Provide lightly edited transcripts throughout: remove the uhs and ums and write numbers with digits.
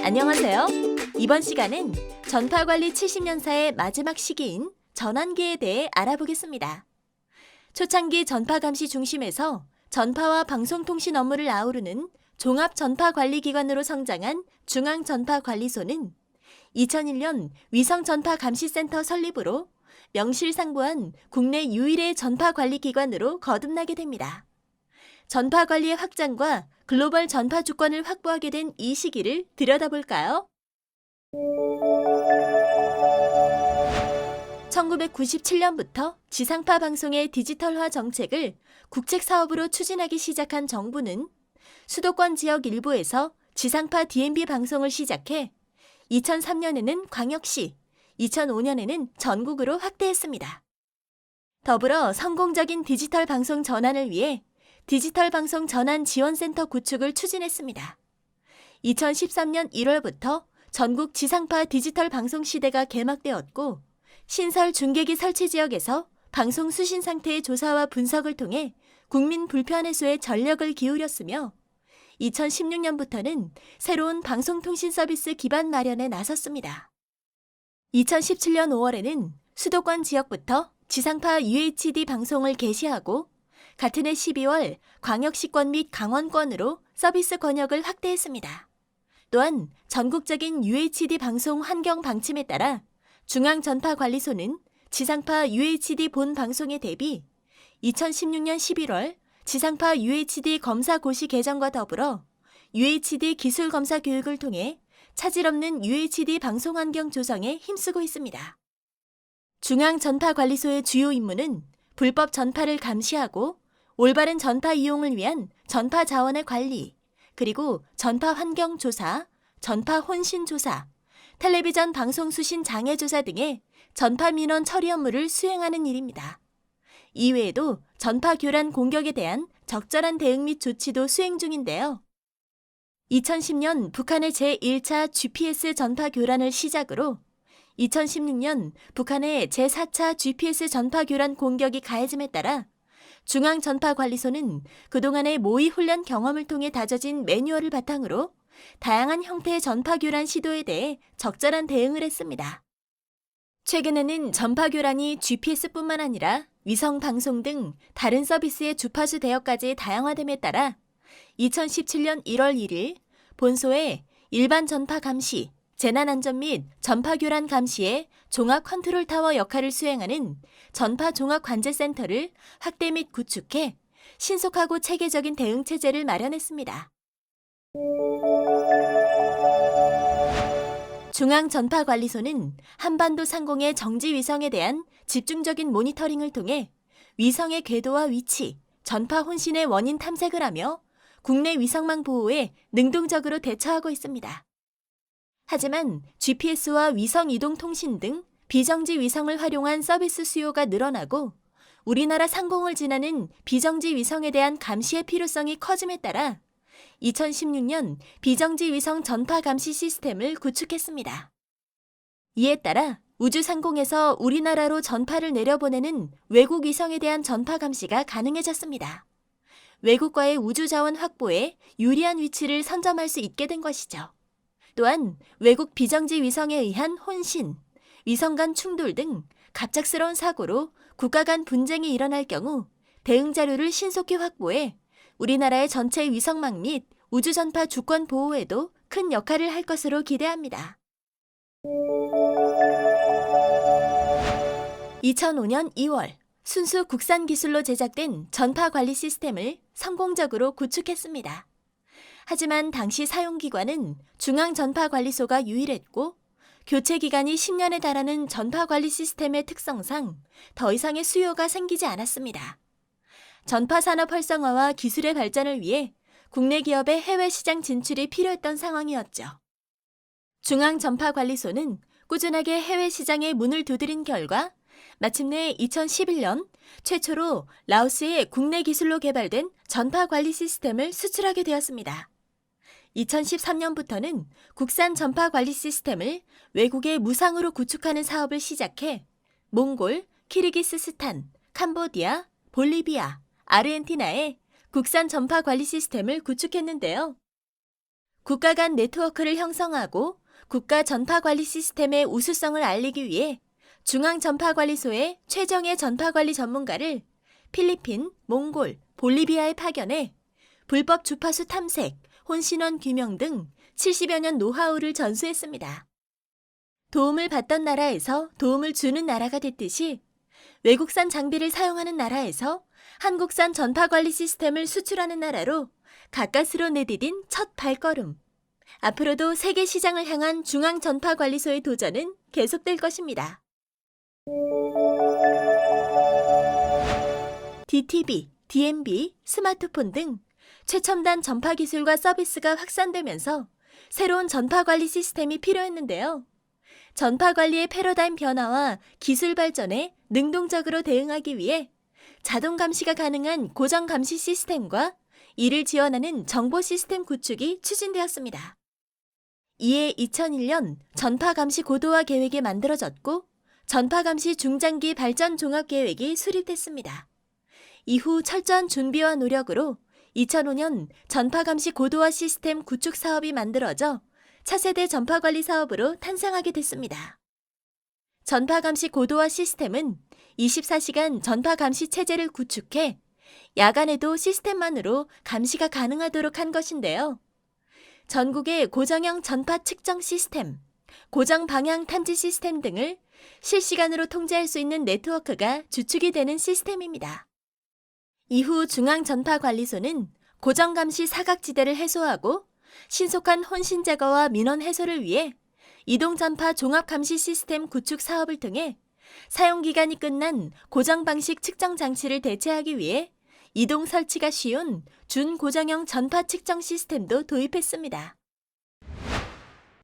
안녕하세요. 이번 시간은 전파관리 70년사의 마지막 시기인 전환기에 대해 알아보겠습니다. 초창기 전파감시 중심에서 전파와 방송통신 업무를 아우르는 종합전파관리기관으로 성장한 중앙전파관리소는 2001년 위성전파감시센터 설립으로 명실상부한 국내 유일의 전파관리기관으로 거듭나게 됩니다. 전파관리의 확장과 글로벌 전파 주권을 확보하게 된 이 시기를 들여다볼까요? 1997년부터 지상파 방송의 디지털화 정책을 국책사업으로 추진하기 시작한 정부는 수도권 지역 일부에서 지상파 DMB 방송을 시작해 2003년에는 광역시, 2005년에는 전국으로 확대했습니다. 더불어 성공적인 디지털 방송 전환을 위해 디지털 방송 전환 지원센터 구축을 추진했습니다. 2013년 1월부터 전국 지상파 디지털 방송 시대가 개막되었고, 신설 중계기 설치 지역에서 방송 수신 상태의 조사와 분석을 통해 국민 불편 해소에 전력을 기울였으며, 2016년부터는 새로운 방송통신 서비스 기반 마련에 나섰습니다. 2017년 5월에는 수도권 지역부터 지상파 UHD 방송을 개시하고, 같은 해 12월 광역시권 및 강원권으로 서비스 권역을 확대했습니다. 또한 전국적인 UHD 방송 환경 방침에 따라 중앙전파관리소는 지상파 UHD 본 방송에 대비 2016년 11월 지상파 UHD 검사 고시 개정과 더불어 UHD 기술 검사 교육을 통해 차질 없는 UHD 방송 환경 조성에 힘쓰고 있습니다. 중앙전파관리소의 주요 임무는 불법 전파를 감시하고 올바른 전파 이용을 위한 전파 자원의 관리, 그리고 전파 환경 조사, 전파 혼신 조사, 텔레비전 방송 수신 장애 조사 등의 전파 민원 처리 업무를 수행하는 일입니다. 이외에도 전파 교란 공격에 대한 적절한 대응 및 조치도 수행 중인데요. 2010년 북한의 제1차 GPS 전파 교란을 시작으로 2016년 북한의 제4차 GPS 전파 교란 공격이 가해짐에 따라 중앙전파관리소는 그동안의 모의 훈련 경험을 통해 다져진 매뉴얼을 바탕으로 다양한 형태의 전파 교란 시도에 대해 적절한 대응을 했습니다. 최근에는 전파 교란이 GPS뿐만 아니라 위성 방송 등 다른 서비스의 주파수 대여까지 다양화됨에 따라 2017년 1월 1일 본소에 일반 전파 감시, 재난안전 및 전파 교란 감시의 종합 컨트롤 타워 역할을 수행하는 전파 종합 관제센터를 확대 및 구축해 신속하고 체계적인 대응 체제를 마련했습니다. 중앙전파관리소는 한반도 상공의 정지 위성에 대한 집중적인 모니터링을 통해 위성의 궤도와 위치, 전파 혼신의 원인 탐색을 하며 국내 위성망 보호에 능동적으로 대처하고 있습니다. 하지만 GPS와 위성 이동 통신 등 비정지 위성을 활용한 서비스 수요가 늘어나고 우리나라 상공을 지나는 비정지 위성에 대한 감시의 필요성이 커짐에 따라 2016년 비정지 위성 전파 감시 시스템을 구축했습니다. 이에 따라 우주 상공에서 우리나라로 전파를 내려보내는 외국 위성에 대한 전파 감시가 가능해졌습니다. 외국과의 우주 자원 확보에 유리한 위치를 선점할 수 있게 된 것이죠. 또한 외국 비정지 위성에 의한 혼신, 위성 간 충돌 등 갑작스러운 사고로 국가 간 분쟁이 일어날 경우 대응 자료를 신속히 확보해 우리나라의 전체 위성망 및 우주전파 주권 보호에도 큰 역할을 할 것으로 기대합니다. 2005년 2월 순수 국산 기술로 제작된 전파 관리 시스템을 성공적으로 구축했습니다. 하지만 당시 사용기관은 중앙전파관리소가 유일했고 교체 기간이 10년에 달하는 전파관리 시스템의 특성상 더 이상의 수요가 생기지 않았습니다. 전파 산업 활성화와 기술의 발전을 위해 국내 기업의 해외 시장 진출이 필요했던 상황이었죠. 중앙전파관리소는 꾸준하게 해외 시장에 문을 두드린 결과 마침내 2011년 최초로 라오스의 국내 기술로 개발된 전파관리 시스템을 수출하게 되었습니다. 2013년부터는 국산 전파 관리 시스템을 외국에 무상으로 구축하는 사업을 시작해 몽골, 키르기스스탄, 캄보디아, 볼리비아, 아르헨티나에 국산 전파 관리 시스템을 구축했는데요. 국가 간 네트워크를 형성하고 국가 전파관리 시스템의 우수성을 알리기 위해 중앙전파관리소의 최정예 전파관리 전문가를 필리핀, 몽골, 볼리비아에 파견해 불법 주파수 탐색, 혼신원 규명 등 70여 년 노하우를 전수했습니다. 도움을 받던 나라에서 도움을 주는 나라가 됐듯이 외국산 장비를 사용하는 나라에서 한국산 전파관리 시스템을 수출하는 나라로 가까스로 내디딘 첫 발걸음. 앞으로도 세계 시장을 향한 중앙전파관리소의 도전은 계속될 것입니다. DTV, DMB, 스마트폰 등 최첨단 전파 기술과 서비스가 확산되면서 새로운 전파관리 시스템이 필요했는데요. 전파관리의 패러다임 변화와 기술 발전에 능동적으로 대응하기 위해 자동 감시가 가능한 고정 감시 시스템과 이를 지원하는 정보 시스템 구축이 추진되었습니다. 이에 2001년 전파감시 고도화 계획이 만들어졌고 전파감시 중장기 발전 종합계획이 수립됐습니다. 이후 철저한 준비와 노력으로 2005년 전파감시 고도화 시스템 구축 사업이 만들어져 차세대 전파관리 사업으로 탄생하게 됐습니다. 전파감시 고도화 시스템은 24시간 전파감시 체제를 구축해 야간에도 시스템만으로 감시가 가능하도록 한 것인데요. 전국의 고정형 전파 측정 시스템, 고정 방향 탐지 시스템 등을 실시간으로 통제할 수 있는 네트워크가 주축이 되는 시스템입니다. 이후 중앙전파관리소는 고정감시 사각지대를 해소하고 신속한 혼신 제거와 민원 해소를 위해 이동전파 종합감시 시스템 구축 사업을 통해 사용기간이 끝난 고정방식 측정 장치를 대체하기 위해 이동 설치가 쉬운 준고정형 전파 측정 시스템도 도입했습니다.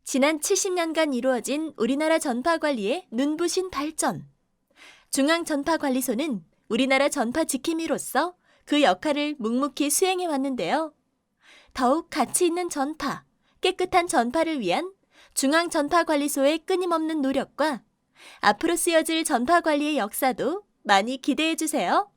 지난 70년간 이루어진 우리나라 전파관리의 눈부신 발전. 중앙전파관리소는 우리나라 전파 지킴이로서 그 역할을 묵묵히 수행해 왔는데요. 더욱 가치 있는 전파, 깨끗한 전파를 위한 중앙전파관리소의 끊임없는 노력과 앞으로 쓰여질 전파관리의 역사도 많이 기대해 주세요.